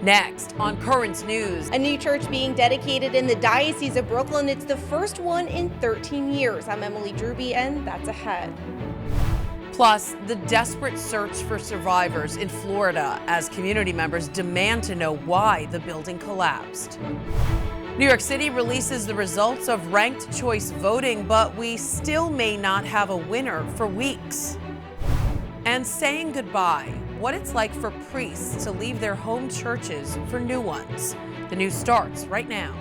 Next on Currents News. A new church being dedicated in the Diocese of Brooklyn. It's the first one in 13 years. I'm Emily Drewby, and that's ahead. Plus, the desperate search for survivors in Florida as community members demand to know why the building collapsed. New York City releases the results of ranked choice voting, but we still may not have a winner for weeks. And saying goodbye, what it's like for priests to leave their home churches for new ones. The news starts right now.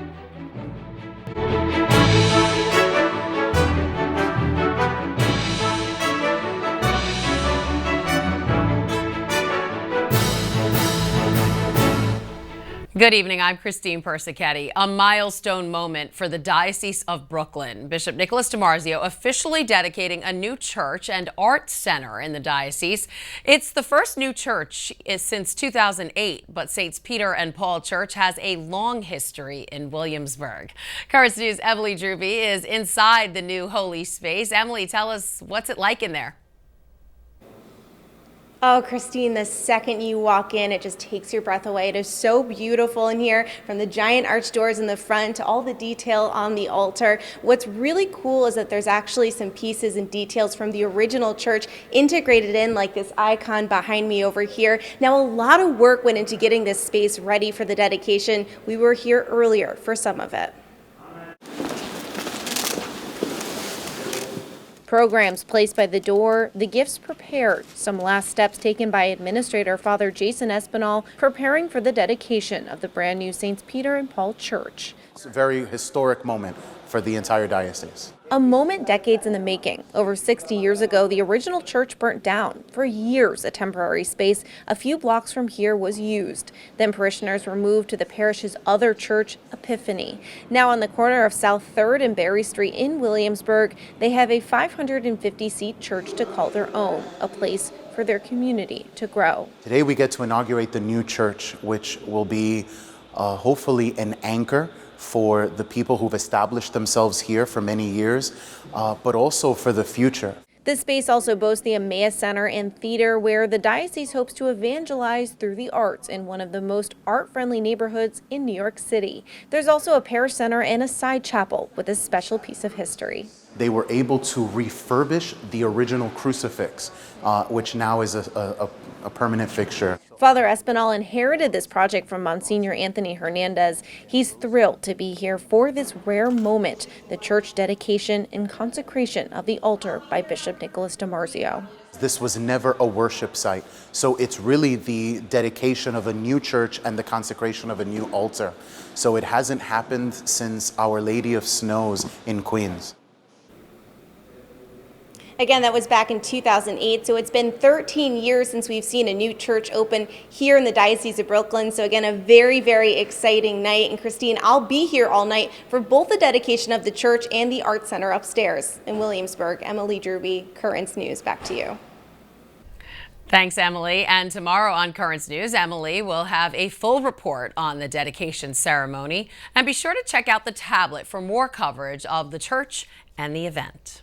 Good evening, I'm Christine Persichetti. A milestone moment for the Diocese of Brooklyn. Bishop Nicholas DiMarzio officially dedicating a new church and art center in the diocese. It's the first new church since 2008, but St. Peter and Paul Church has a long history in Williamsburg. Currents News' Emily Drewby is inside the new holy space. Emily, tell us, what's it like in there? Oh, Christine, the second you walk in, it just takes your breath away. It is so beautiful in here, from the giant arch doors in the front to all the detail on the altar. What's really cool is that there's actually some pieces and details from the original church integrated in, like this icon behind me over here. Now, a lot of work went into getting this space ready for the dedication. We were here earlier for some of it. Programs placed by the door, the gifts prepared, some last steps taken by Administrator Father Jason Espinal, preparing for the dedication of the brand new St. Peter and Paul Church. It's a very historic moment for the entire diocese. A moment decades in the making. Over 60 years ago, the original church burnt down. For years, a temporary space a few blocks from here was used. Then parishioners were moved to the parish's other church, Epiphany. Now on the corner of South 3rd and Berry Street in Williamsburg, they have a 550-seat church to call their own, a place for their community to grow. Today we get to inaugurate the new church, which will be hopefully an anchor for the people who've established themselves here for many years, but also for the future. This space also boasts the Emmaus Center and Theater, where the diocese hopes to evangelize through the arts in one of the most art-friendly neighborhoods in New York City. There's also a parish center and a side chapel with a special piece of history. They were able to refurbish the original crucifix, which now is a permanent fixture. Father Espinal inherited this project from Monsignor Anthony Hernandez. He's thrilled to be here for this rare moment, the church dedication and consecration of the altar by Bishop Nicholas DiMarzio. This was never a worship site, so it's really the dedication of a new church and the consecration of a new altar. So it hasn't happened since Our Lady of Snows in Queens. Again, that was back in 2008, so it's been 13 years since we've seen a new church open here in the Diocese of Brooklyn. So again, a very, very exciting night. And Christine, I'll be here all night for both the dedication of the church and the art center upstairs in Williamsburg. Emily Drewby, Currents News, back to you. Thanks, Emily. And tomorrow on Currents News, Emily will have a full report on the dedication ceremony. And be sure to check out the tablet for more coverage of the church and the event.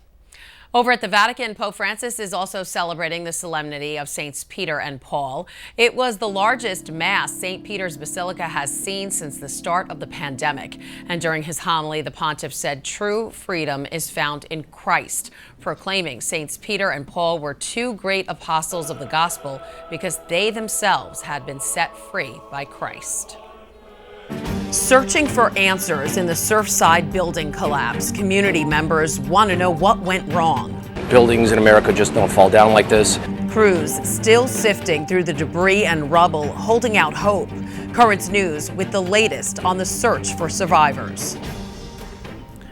Over at the Vatican, Pope Francis is also celebrating the solemnity of Saints Peter and Paul. It was the largest mass St. Peter's Basilica has seen since the start of the pandemic. And during his homily, the pontiff said true freedom is found in Christ, proclaiming Saints Peter and Paul were two great apostles of the gospel because they themselves had been set free by Christ. Searching for answers in the Surfside building collapse, community members want to know what went wrong. Buildings in America just don't fall down like this. Crews still sifting through the debris and rubble, holding out hope. Currents News with the latest on the search for survivors.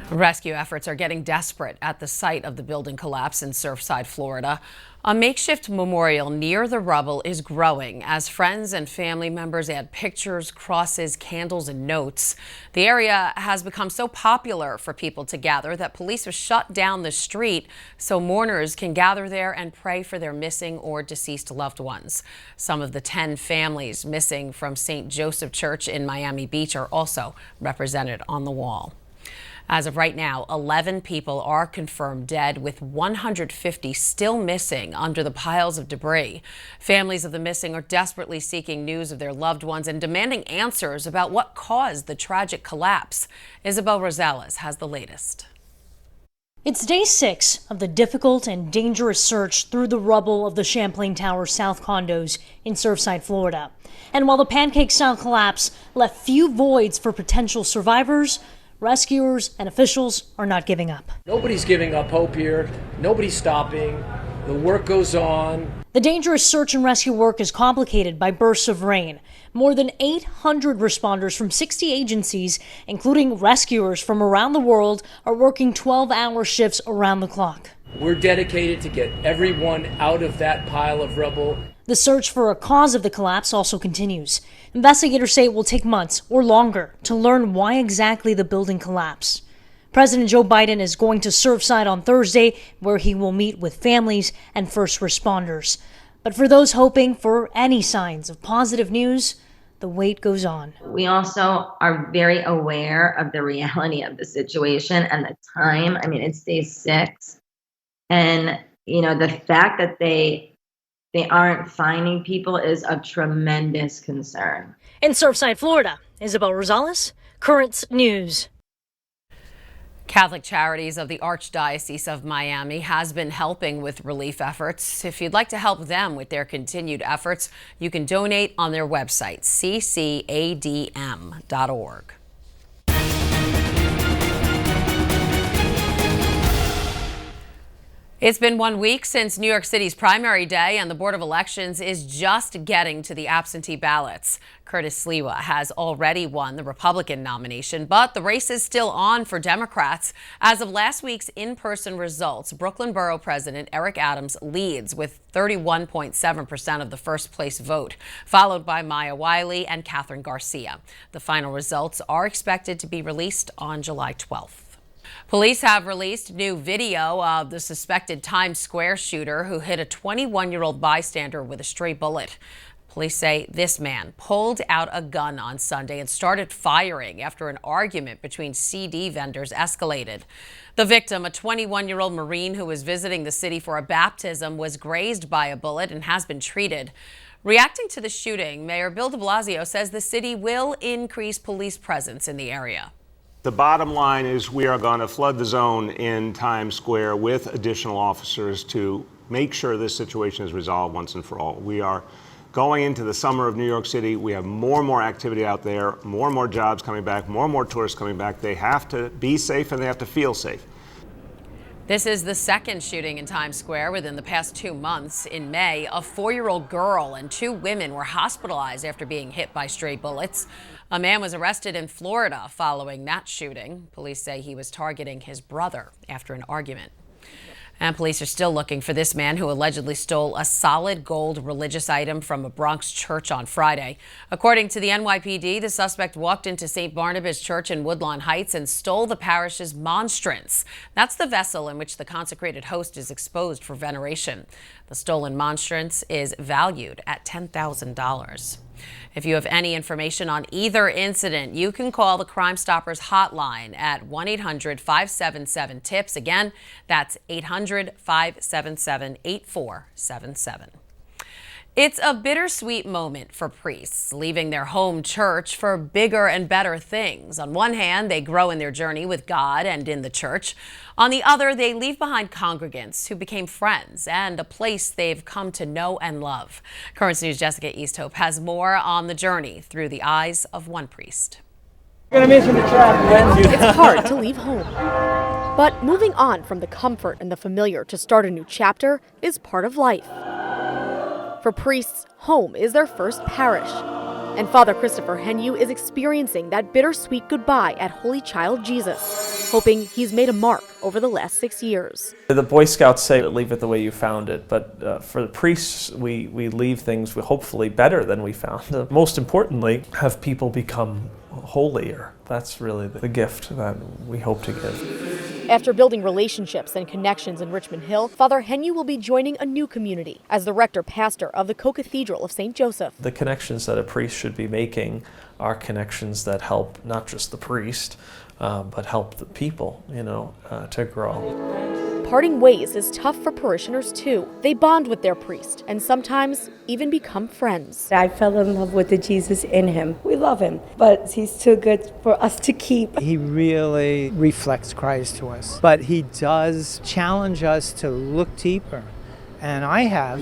Rescue efforts are getting desperate at the site of the building collapse in Surfside, Florida. A makeshift memorial near the rubble is growing as friends and family members add pictures, crosses, candles, and notes. The area has become so popular for people to gather that police have shut down the street so mourners can gather there and pray for their missing or deceased loved ones. Some of the 10 families missing from St. Joseph Church in Miami Beach are also represented on the wall. As of right now, 11 people are confirmed dead, with 150 still missing under the piles of debris. Families of the missing are desperately seeking news of their loved ones and demanding answers about what caused the tragic collapse. Isabel Rosales has the latest. It's day 6 of the difficult and dangerous search through the rubble of the Champlain Tower South condos in Surfside, Florida. And while the pancake-style collapse left few voids for potential survivors, rescuers and officials are not giving up. Nobody's giving up hope here. Nobody's stopping. The work goes on. The dangerous search and rescue work is complicated by bursts of rain. More than 800 responders from 60 agencies, including rescuers from around the world, are working 12-hour shifts around the clock. We're dedicated to get everyone out of that pile of rubble. The search for a cause of the collapse also continues. Investigators say it will take months or longer to learn why exactly the building collapsed. President Joe Biden is going to Surfside on Thursday, where he will meet with families and first responders. But for those hoping for any signs of positive news, the wait goes on. We also are very aware of the reality of the situation and the time. I mean, it's day 6. And, the fact that they aren't finding people is of tremendous concern. In Surfside, Florida, Isabel Rosales, Currents News. Catholic Charities of the Archdiocese of Miami has been helping with relief efforts. If you'd like to help them with their continued efforts, you can donate on their website, ccadm.org. It's been 1 week since New York City's primary day, and the Board of Elections is just getting to the absentee ballots. Curtis Sliwa has already won the Republican nomination, but the race is still on for Democrats. As of last week's in-person results, Brooklyn Borough President Eric Adams leads with 31.7% of the first-place vote, followed by Maya Wiley and Catherine Garcia. The final results are expected to be released on July 12th. Police have released new video of the suspected Times Square shooter who hit a 21-year-old bystander with a stray bullet. Police say this man pulled out a gun on Sunday and started firing after an argument between CD vendors escalated. The victim, a 21-year-old Marine who was visiting the city for a baptism, was grazed by a bullet and has been treated. Reacting to the shooting, Mayor Bill de Blasio says the city will increase police presence in the area. The bottom line is we are going to flood the zone in Times Square with additional officers to make sure this situation is resolved once and for all. We are going into the summer of New York City. We have more and more activity out there, more and more jobs coming back, more and more tourists coming back. They have to be safe and they have to feel safe. This is the second shooting in Times Square within the past 2 months. In May, a 4-year-old girl and 2 women were hospitalized after being hit by stray bullets. A man was arrested in Florida following that shooting. Police say he was targeting his brother after an argument. And police are still looking for this man who allegedly stole a solid gold religious item from a Bronx church on Friday. According to the NYPD, the suspect walked into St. Barnabas Church in Woodlawn Heights and stole the parish's monstrance. That's the vessel in which the consecrated host is exposed for veneration. The stolen monstrance is valued at $10,000. If you have any information on either incident, you can call the Crime Stoppers hotline at 1-800-577-TIPS. Again, that's 800-577-8477. It's a bittersweet moment for priests, leaving their home church for bigger and better things. On one hand, they grow in their journey with God and in the church. On the other, they leave behind congregants who became friends and a place they've come to know and love. Currents News' Jessica Easthope has more on the journey through the eyes of one priest. It's hard to leave home, but moving on from the comfort and the familiar to start a new chapter is part of life. For priests, home is their first parish, and Father Christopher HEANUE'S is experiencing that bittersweet goodbye at Holy Child Jesus, hoping he's made a mark over the last 6 years. The Boy Scouts say leave it the way you found it, but for the priests, we leave things hopefully better than we found them. Most importantly, have people become holier. That's really the gift that we hope to give. After building relationships and connections in Richmond Hill, Father HEANUE will be joining a new community as the rector-pastor of the Co-Cathedral of St. Joseph. The connections that a priest should be making are connections that help not just the priest, but help the people, to grow. Parting ways is tough for parishioners too. They bond with their priest and sometimes even become friends. I fell in love with the Jesus in him. We love him, but he's too good for us to keep. He really reflects Christ to us, but he does challenge us to look deeper. And I have.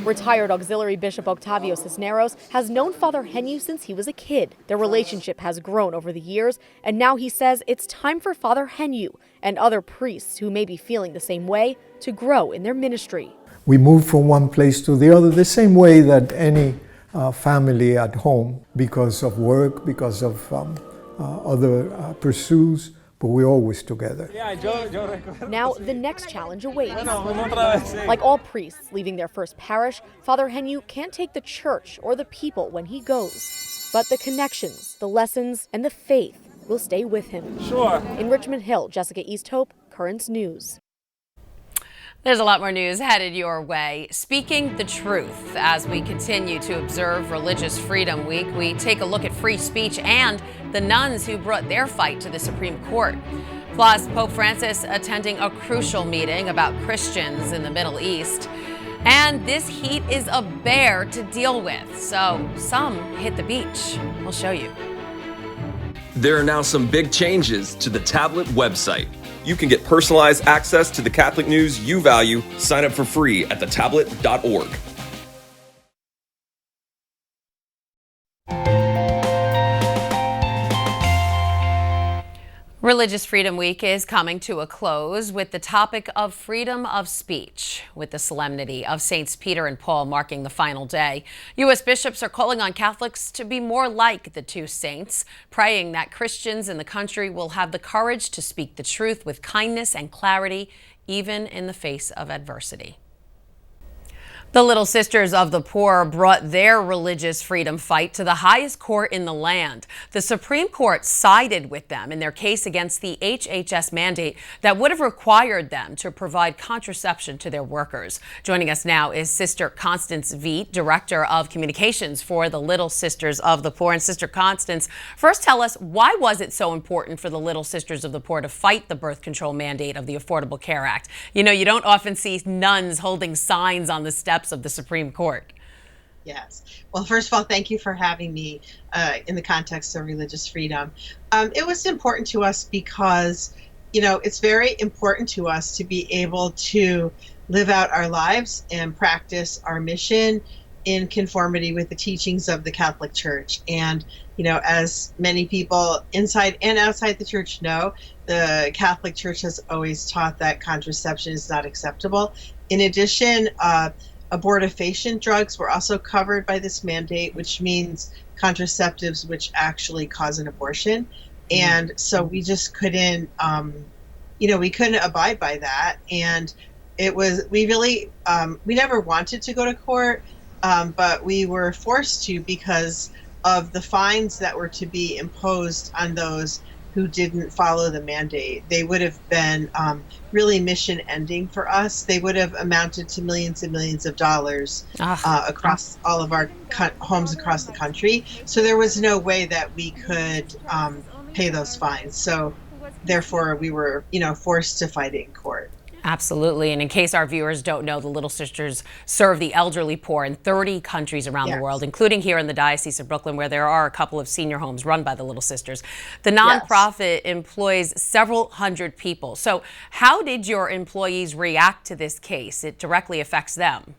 Retired Auxiliary Bishop OCTAVIO CISNERO has known Father HEANUE since he was a kid. Their relationship has grown over the years, and now he says it's time for Father HEANUE and other priests who may be feeling the same way to grow in their ministry. We move from one place to the other the same way that any family at home, because of work, because of other pursuits. But we're always together. Now the next challenge awaits. Like all priests leaving their first parish, Father HEANUE can't take the church or the people when he goes. But the connections, the lessons, and the faith will stay with him. Sure. In Richmond Hill, Jessica Easthope, Currents News. There's a lot more news headed your way. Speaking the truth, as we continue to observe Religious Freedom Week, we take a look at free speech and the nuns who brought their fight to the Supreme Court. Plus, Pope Francis attending a crucial meeting about Christians in the Middle East. And this heat is a bear to deal with, so some hit the beach. We'll show you. There are now some big changes to the tablet website. You can get personalized access to the Catholic news you value. Sign up for free at thetablet.org. Religious Freedom Week is coming to a close with the topic of freedom of speech. With the solemnity of Saints Peter and Paul marking the final day, U.S. bishops are calling on Catholics to be more like the two saints, praying that Christians in the country will have the courage to speak the truth with kindness and clarity, even in the face of adversity. The Little Sisters of the Poor brought their religious freedom fight to the highest court in the land. The Supreme Court sided with them in their case against the HHS mandate that would have required them to provide contraception to their workers. Joining us now is Sister Constance Veet, Director of Communications for the Little Sisters of the Poor. And Sister Constance, first tell us, why was it so important for the Little Sisters of the Poor to fight the birth control mandate of the Affordable Care Act? You know, you don't often see nuns holding signs on the steps of the Supreme Court. Yes. Well, first of all, thank you for having me in the context of religious freedom. It was important to us because, it's very important to us to be able to live out our lives and practice our mission in conformity with the teachings of the Catholic Church. And, as many people inside and outside the church know, the Catholic Church has always taught that contraception is not acceptable. In addition, abortifacient drugs were also covered by this mandate, which means contraceptives which actually cause an abortion. And so we just couldn't, we couldn't abide by that. And we never wanted to go to court, but we were forced to because of the fines that were to be imposed on those who didn't follow the mandate. They would have been really mission ending for us. They would have amounted to millions and millions of dollars across all of our homes across the country. So there was no way that we could pay those fines. So therefore we were, forced to fight it in court. Absolutely. And in case our viewers don't know, the Little Sisters serve the elderly poor in 30 countries around the world, including here in the Diocese of Brooklyn, where there are a couple of senior homes run by the Little Sisters. The nonprofit employs several hundred people. So how did your employees react to this case? It directly affects them.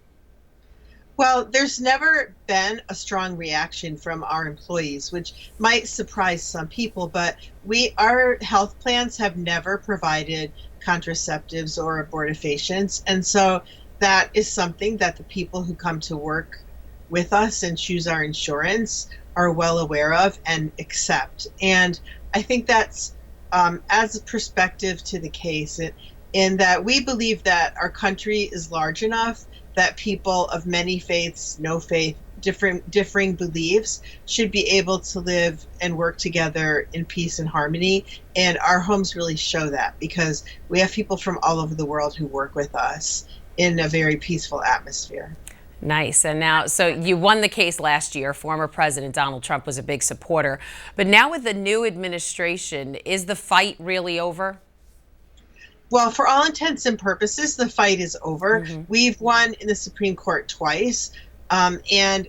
Well, there's never been a strong reaction from our employees, which might surprise some people, but our health plans have never provided contraceptives or abortifacients. And so that is something that the people who come to work with us and choose our insurance are well aware of and accept. And I think that's as a perspective to the case, in that we believe that our country is large enough that people of many faiths, no faith, differing beliefs should be able to live and work together in peace and harmony. And our homes really show that, because we have people from all over the world who work with us in a very peaceful atmosphere. Nice. And now, so you won the case last year. Former President Donald Trump was a big supporter. But now with the new administration, is the fight really over? Well, for all intents and purposes, the fight is over. We've won in the Supreme Court twice. And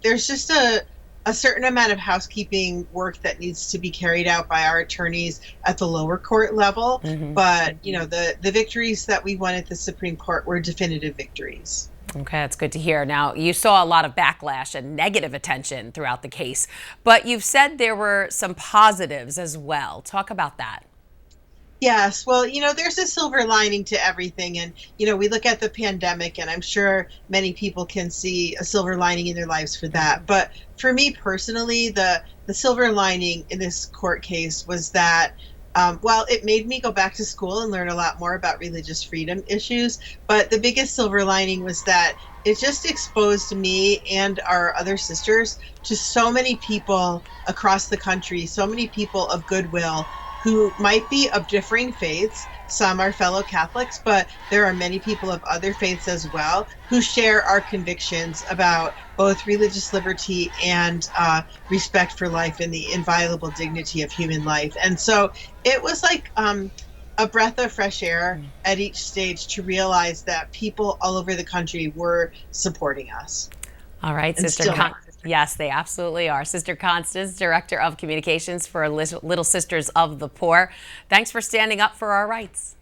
there's just a certain amount of housekeeping work that needs to be carried out by our attorneys at the lower court level. But, you know, the victories that we won at the Supreme Court were definitive victories. Okay, that's good to hear. Now, you saw a lot of backlash and negative attention throughout the case, but you've said there were some positives as well. Talk about that. Yes, well, you know, there's a silver lining to everything. And, you know, we look at the pandemic, and I'm sure many people can see a silver lining in their lives for that. But for me personally, the silver lining in this court case was that well, it made me go back to school and learn a lot more about religious freedom issues. But the biggest silver lining was that it just exposed me and our other sisters to so many people across the country, so many people of goodwill who might be of differing faiths. Some are fellow Catholics, but there are many people of other faiths as well who share our convictions about both religious liberty and respect for life and the inviolable dignity of human life. And so it was like a breath of fresh air at each stage to realize that people all over the country were supporting us. All right, Sister yes, they absolutely are. Sister Constance, Director of Communications for Little Sisters of the Poor. Thanks for standing up for our rights.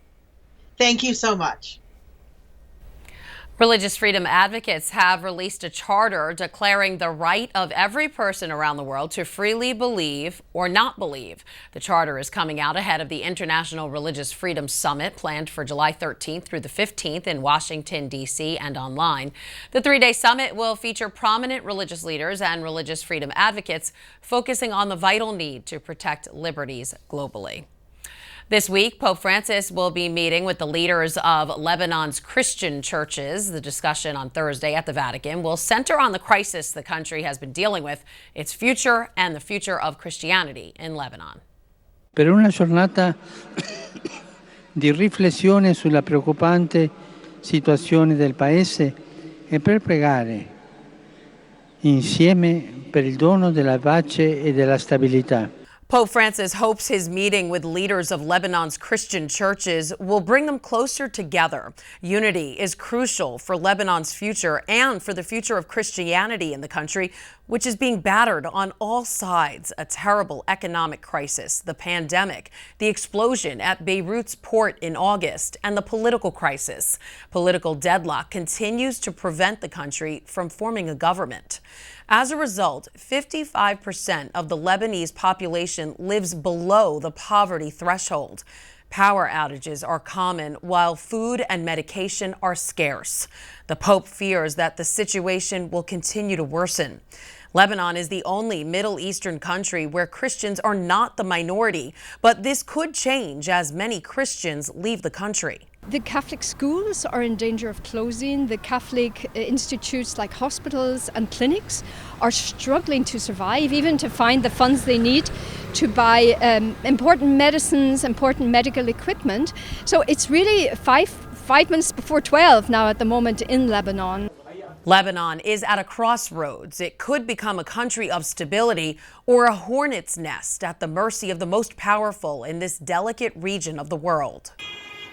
Thank you so much. Religious freedom advocates have released a charter declaring the right of every person around the world to freely believe or not believe. The charter is coming out ahead of the International Religious Freedom Summit planned for July 13th through the 15th in Washington, D.C. and online. The three-day summit will feature prominent religious leaders and religious freedom advocates focusing on the vital need to protect liberties globally. This week, Pope Francis will be meeting with the leaders of Lebanon's Christian churches. The discussion on Thursday at the Vatican will center on the crisis the country has been dealing with, its future, and the future of Christianity in Lebanon. Per una giornata di riflessione sulla preoccupante situazione del Paese e per pregare insieme per il dono della pace e della stabilità. Pope Francis hopes his meeting with leaders of Lebanon's Christian churches will bring them closer together. Unity is crucial for Lebanon's future and for the future of Christianity in the country, which is being battered on all sides. A terrible economic crisis, the pandemic, the explosion at Beirut's port in August, and the political crisis. Political deadlock continues to prevent the country from forming a government. As a result, 55% of the Lebanese population lives below the poverty threshold. Power outages are common, while food and medication are scarce. The Pope fears that the situation will continue to worsen. Lebanon is the only Middle Eastern country where Christians are not the minority, but this could change as many Christians leave the country. The Catholic schools are in danger of closing. The Catholic institutes like hospitals and clinics are struggling to survive, even to find the funds they need to buy important medicines, important medical equipment. So it's really five minutes before 12 now at the moment in Lebanon. Lebanon is at a crossroads. It could become a country of stability or a hornet's nest at the mercy of the most powerful in this delicate region of the world.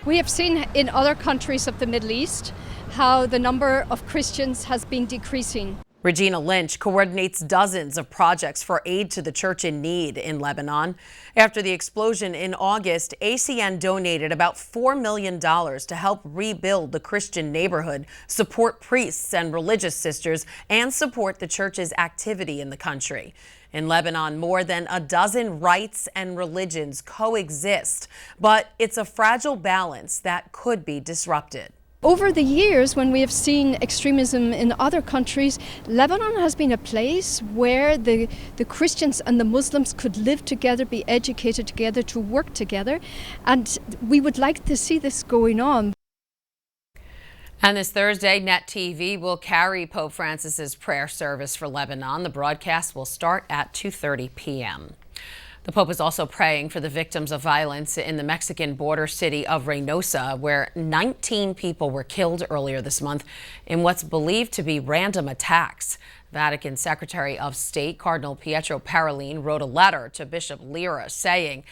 We have seen in other countries of the Middle East how the number of Christians has been decreasing. Regina Lynch coordinates dozens of projects for aid to the church in need in Lebanon. After the explosion in August, ACN donated about $4 million to help rebuild the Christian neighborhood, support priests and religious sisters, and support the church's activity in the country. In Lebanon, more than a dozen rights and religions coexist, but it's a fragile balance that could be disrupted. Over the years, when we have seen extremism in other countries, Lebanon has been a place where the Christians and the Muslims could live together, be educated together, to work together. And we would like to see this going on. And this Thursday, Net TV will carry Pope Francis's prayer service for Lebanon. The broadcast will start at 2:30 p.m. The Pope is also praying for the victims of violence in the Mexican border city of Reynosa, where 19 people were killed earlier this month in what's believed to be random attacks. Vatican Secretary of State Cardinal Pietro Parolin wrote a letter to Bishop Lira saying,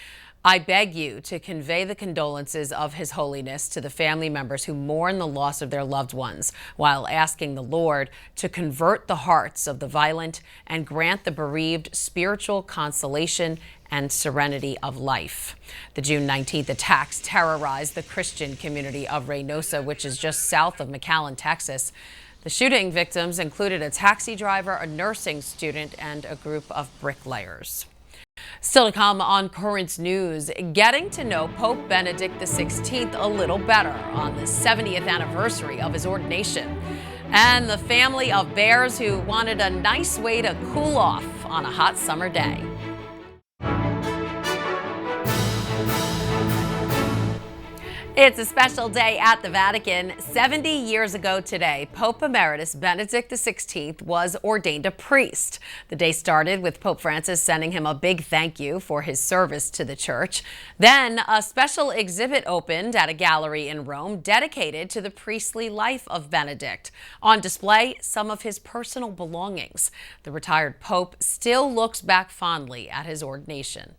"I beg you to convey the condolences of His Holiness to the family members who mourn the loss of their loved ones, while asking the Lord to convert the hearts of the violent and grant the bereaved spiritual consolation and serenity of life." The June 19th attacks terrorized the Christian community of Reynosa, which is just south of McAllen, Texas. The shooting victims included a taxi driver, a nursing student, and a group of bricklayers. Still to come on Currents News, getting to know Pope Benedict XVI a little better on the 70th anniversary of his ordination, and the family of bears who wanted a nice way to cool off on a hot summer day. It's a special day at the Vatican. 70 years ago today, Pope Emeritus Benedict XVI was ordained a priest. The day started with Pope Francis sending him a big thank you for his service to the church. Then a special exhibit opened at a gallery in Rome dedicated to the priestly life of Benedict. On display, some of his personal belongings. The retired Pope still looks back fondly at his ordination.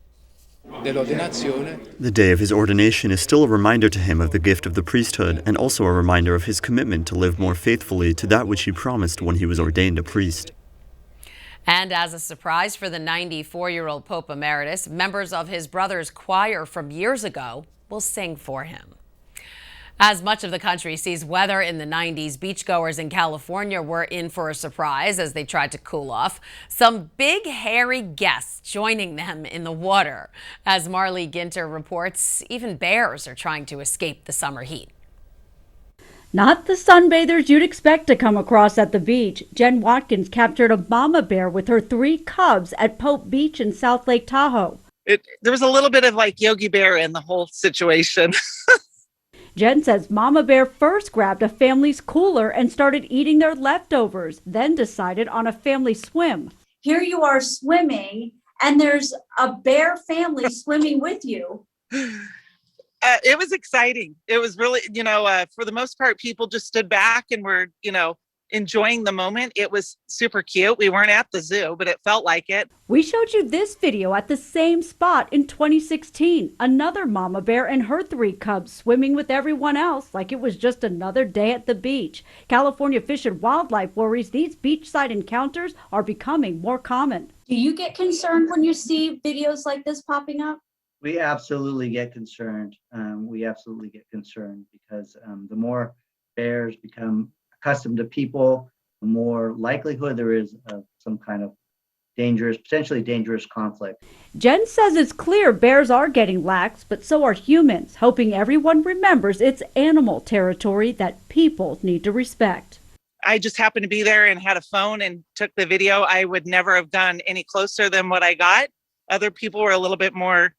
The day of his ordination is still a reminder to him of the gift of the priesthood, and also a reminder of his commitment to live more faithfully to that which he promised when he was ordained a priest. And as a surprise for the 94-year-old Pope Emeritus, members of his brother's choir from years ago will sing for him. As much of the country sees weather in the 90s, beachgoers in California were in for a surprise as they tried to cool off. Some big, hairy guests joining them in the water. As Marley Ginter reports, even bears are trying to escape the summer heat. Not the sunbathers you'd expect to come across at the beach. Jen Watkins captured a mama bear with her 3 cubs at Pope Beach in South Lake Tahoe. There was a little bit of like Yogi Bear in the whole situation. Jen says Mama Bear first grabbed a family's cooler and started eating their leftovers, then decided on a family swim. Here you are swimming, and there's a bear family swimming with you. It was exciting. It was really, for the most part, people just stood back and were, enjoying the moment. It was super cute. We weren't at the zoo, but it felt like it. We showed you this video at the same spot in 2016. Another mama bear and her 3 cubs swimming with everyone else like it was just another day at the beach. California Fish and Wildlife worries these beachside encounters are becoming more common. Do you get concerned when you see videos like this popping up? We absolutely get concerned. Because the more bears become accustomed to people, the more likelihood there is of some kind of potentially dangerous conflict. Jen says it's clear bears are getting lax, but so are humans, hoping everyone remembers it's animal territory that people need to respect. I just happened to be there and had a phone and took the video. I would never have done any closer than what I got. Other people were a little bit more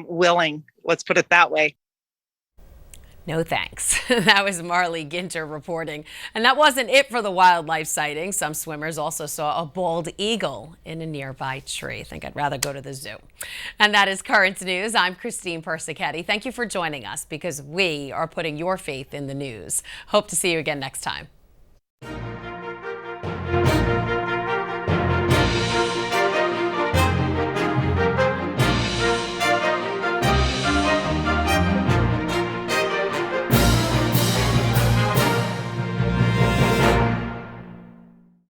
willing, let's put it that way. No thanks. That was Marley Ginter reporting. And that wasn't it for the wildlife sighting. Some swimmers also saw a bald eagle in a nearby tree. I think I'd rather go to the zoo. And that is Currents News. I'm Christine Persichetti. Thank you for joining us because we are putting your faith in the news. Hope to see you again next time.